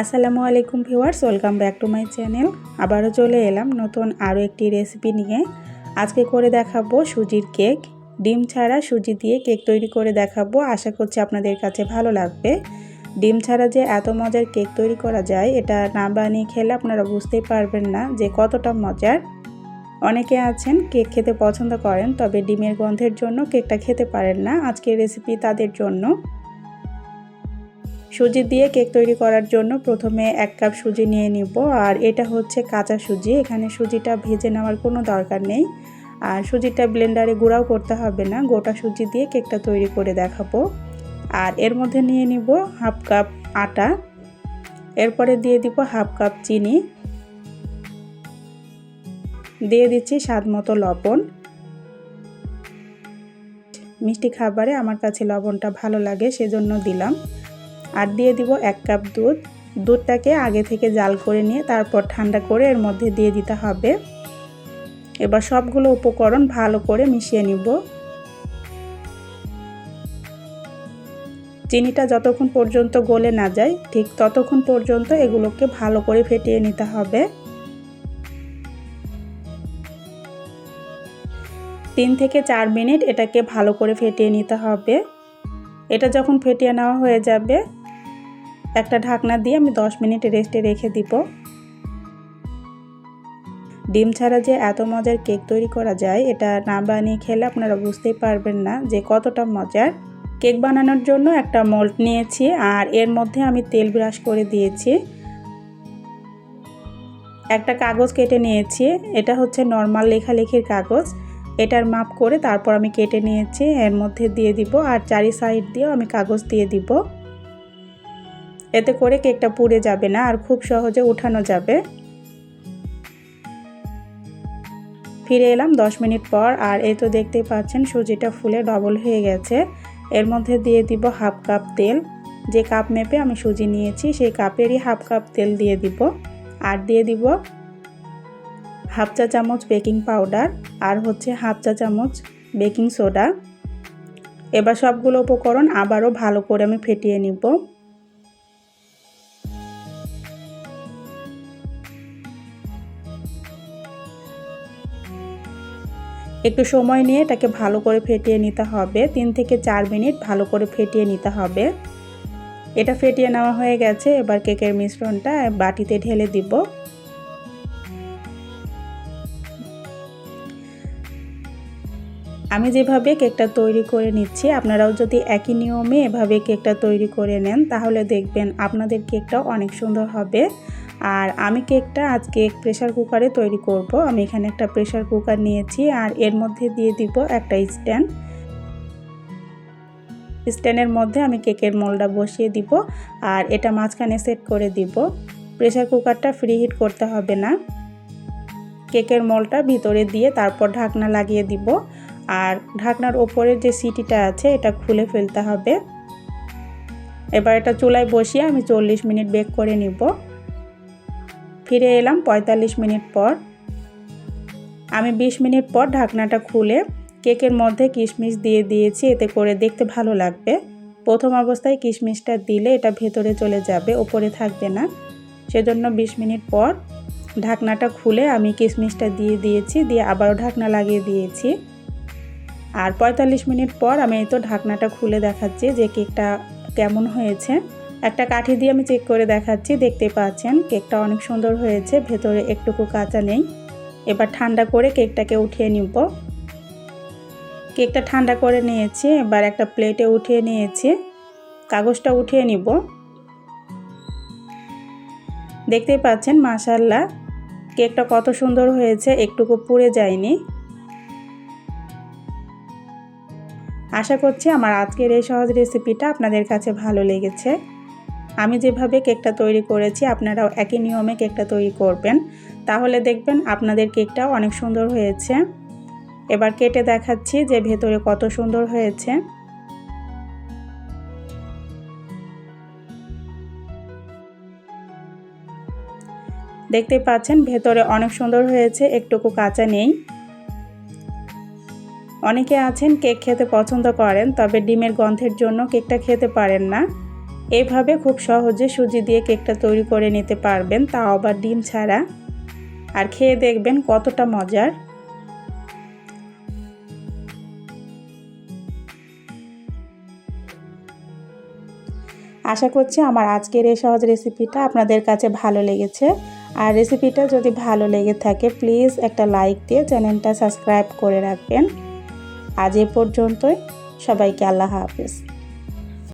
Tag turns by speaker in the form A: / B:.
A: আসসালামু আলাইকুম viewers, welcome back to my channel. আবারও চলে এলাম নতুন আরও একটি রেসিপি নিয়ে। আজকে করে দেখাবো সুজির কেক। ডিম ছাড়া সুজি দিয়ে কেক তৈরি করে দেখাবো। আশা করছি আপনাদের কাছে ভালো লাগবে। ডিম ছাড়া যে এত মজার কেক তৈরি করা যায়, এটা না বানিয়ে খেলে আপনারা বুঝতেই পারবেন না যে কতটা মজার। অনেকে আছেন কেক খেতে পছন্দ করেন, তবে ডিমের গন্ধের জন্য কেকটা খেতে পারেন না। আজকের রেসিপি তাদের জন্য। সুজি দিয়ে কেক তৈরি করার জন্য প্রথমে 1 কাপ সুজি নিয়ে নিব। আর এটা হচ্ছে কাঁচা সুজি, এখানে সুজিটা ভেজে নেওয়ার কোনো দরকার নেই। আর সুজিটা ব্লেন্ডারে গুঁড়াও করতে হবে না, গোটা সুজি দিয়ে কেকটা তৈরি করে দেখাবো। আর এর মধ্যে নিয়ে নিব 1/2 কাপ আটা, এরপরে দিয়ে দিব 1/2 কাপ চিনি, দিয়ে দিচ্ছি স্বাদ মতো লবণ। মিষ্টি খাবারে আমার কাছে লবণটা ভালো লাগে, সেজন্য দিলাম। আর দিয়ে দিব 1 কাপ দুধ। দুধটাকে আগে থেকে জাল করে নিয়ে তারপর ঠান্ডা করে এর মধ্যে দিয়ে দিতে হবে। এবার সবগুলো উপকরণ ভালো করে মিশিয়ে নিব। চিনিটা যতক্ষণ পর্যন্ত গলে না যায়, ঠিক ততক্ষণ পর্যন্ত এগুলোকে ভালো করে ফেটিয়ে নিতে হবে। 3 থেকে 4 মিনিট এটাকে ভালো করে ফেটিয়ে নিতে হবে। এটা যখন ফেটিয়ে নেওয়া হয়ে যাবে, একটা ঢাকনা দিয়ে আমি 10 মিনিট রেস্টে রেখে দিব। ডিম ছাড়া যে এত মজার কেক তৈরি করা যায়, এটা না বানিয়ে খেলে আপনারা বুঝতেই পারবেন না যে কতটা মজার। কেক বানানোর জন্য একটা মোল্ড নিয়েছি, আর এর মধ্যে আমি তেল ব্রাশ করে দিয়েছি। একটা কাগজ কেটে নিয়েছি, এটা হচ্ছে নর্মাল লেখালেখির কাগজ। এটার মাপ করে তারপর আমি কেটে নিয়েছি, এর মধ্যে দিয়ে দিব। আর চারি সাইড দিয়েও আমি কাগজ দিয়ে দিব। এতে করে কেকটা পুড়ে যাবে না আর খুব সহজে উঠানো যাবে। ফিরে এলাম 10 মিনিট পর, আর এই তো দেখতেই পাচ্ছেন সুজিটা ফুলে ডবল হয়ে গেছে। এর মধ্যে দিয়ে দিব 1/2 কাপ তেল। যে কাপ মেপে আমি সুজি নিয়েছি সেই কাপেরই 1/2 কাপ তেল দিয়ে দিব। আর দিয়ে দিব 1/2 চা চামচ বেকিং পাউডার, আর হচ্ছে 1/2 চা চামচ বেকিং সোডা। এবার সবগুলো উপকরণ আবারও ভালো করে আমি ফেটিয়ে নিব। একটু সময় নিয়ে এটাকে ভালো করে ফেটিয়ে নিতে হবে। 3 থেকে 4 মিনিট ভালো করে ফেটিয়ে নিতে হবে। এটা ফেটিয়ে নেওয়া হয়ে গেছে। এবার কেকের মিশ্রণটা বাটিতে ঢেলে দিব। আমি যেভাবে কেকটা তৈরি করে নিচ্ছি, আপনারাও যদি একই নিয়মে এভাবে কেকটা তৈরি করে নেন, তাহলে দেখবেন আপনাদের কেকটাও অনেক সুন্দর হবে। আর আমি কেকটা আজকে প্রেসার কুকারে তৈরি করব। আমি এখানে একটা প্রেসার কুকার নিয়েছি, আর এর মধ্যে দিয়ে দিব একটা স্ট্যান্ড। স্ট্যান্ডের মধ্যে আমি কেকের মোল্ডটা বসিয়ে দিব, আর এটা মাঝখানে সেট করে দিব। প্রেসার কুকারটা ফ্রি হিট করতে হবে না। কেকের মোল্ডটা ভিতরে দিয়ে তারপর ঢাকনা লাগিয়ে দিব। আর ঢাকনার ওপরের যে সিটিটা আছে এটা খুলে ফেলতে হবে। এবার এটা চুলায় বসিয়ে আমি 40 মিনিট বেক করে নিব। ফিরে এলাম 45 মিনিট পর। আমি 20 মিনিট পর ঢাকনাটা খুলে কেকের মধ্যে কিশমিশ দিয়ে দিয়েছি, এতে করে দেখতে ভালো লাগবে। প্রথম অবস্থায় কিশমিশটা দিলে এটা ভেতরে চলে যাবে, ওপরে থাকবে না। সেজন্য 20 মিনিট পর ঢাকনাটা খুলে আমি কিশমিশটা দিয়ে দিয়েছি, দিয়ে আবারও ঢাকনা লাগিয়ে দিয়েছি। আর 45 মিনিট পর আমি এই তো ঢাকনাটা খুলে দেখাচ্ছি যে কেকটা কেমন হয়েছে। একটা কাঠি দিয়ে আমি চেক করে দেখাচ্ছি। দেখতে পাচ্ছেন কেকটা অনেক সুন্দর হয়েছে, ভেতরে একটুকু কাঁচা নেই। এবার ঠান্ডা করে কেকটাকে উঠিয়ে নিব। কেকটা ঠান্ডা করে নিয়েছি, এবার একটা প্লেটে উঠিয়ে নিয়েছি। কাগজটা উঠিয়ে নিব। দেখতেই পাচ্ছেন মাশাআল্লাহ কেকটা কত সুন্দর হয়েছে, একটুকু পুড়ে যায়নি। আশা করছি আমার আজকের এই সহজ রেসিপিটা আপনাদের কাছে ভালো লেগেছে। আমি যেভাবে কেকটা তৈরি করেছি, আপনারাও একই নিয়মে কেকটা তৈরি করবেন, তাহলে দেখবেন আপনাদের কেকটাও অনেক সুন্দর হয়েছে। এবার কেটে দেখাচ্ছি যে ভেতরে কত সুন্দর হয়েছে। দেখতে পাচ্ছেন ভেতরে অনেক সুন্দর হয়েছে, একটুকু কাঁচা নেই। অনেকে আছেন কেক খেতে পছন্দ করেন, তবে ডিমের গন্ধের জন্য কেকটা খেতে পারেন না। এইভাবে খুব সহজে সুজি দিয়ে কেকটা তৈরি করে নিতে পারবেন, তাও আবার ডিম ছাড়া। আর খেয়ে দেখবেন কতটা মজার। আশা করছি আমার আজকের এই সহজ রেসিপিটা আপনাদের কাছে ভালো লেগেছে। আর রেসিপিটা যদি ভালো লেগে থাকে প্লিজ একটা লাইক দিয়ে চ্যানেলটা সাবস্ক্রাইব করে রাখবেন। আজ এ পর্যন্তই, সবাইকে আল্লাহ হাফেজ।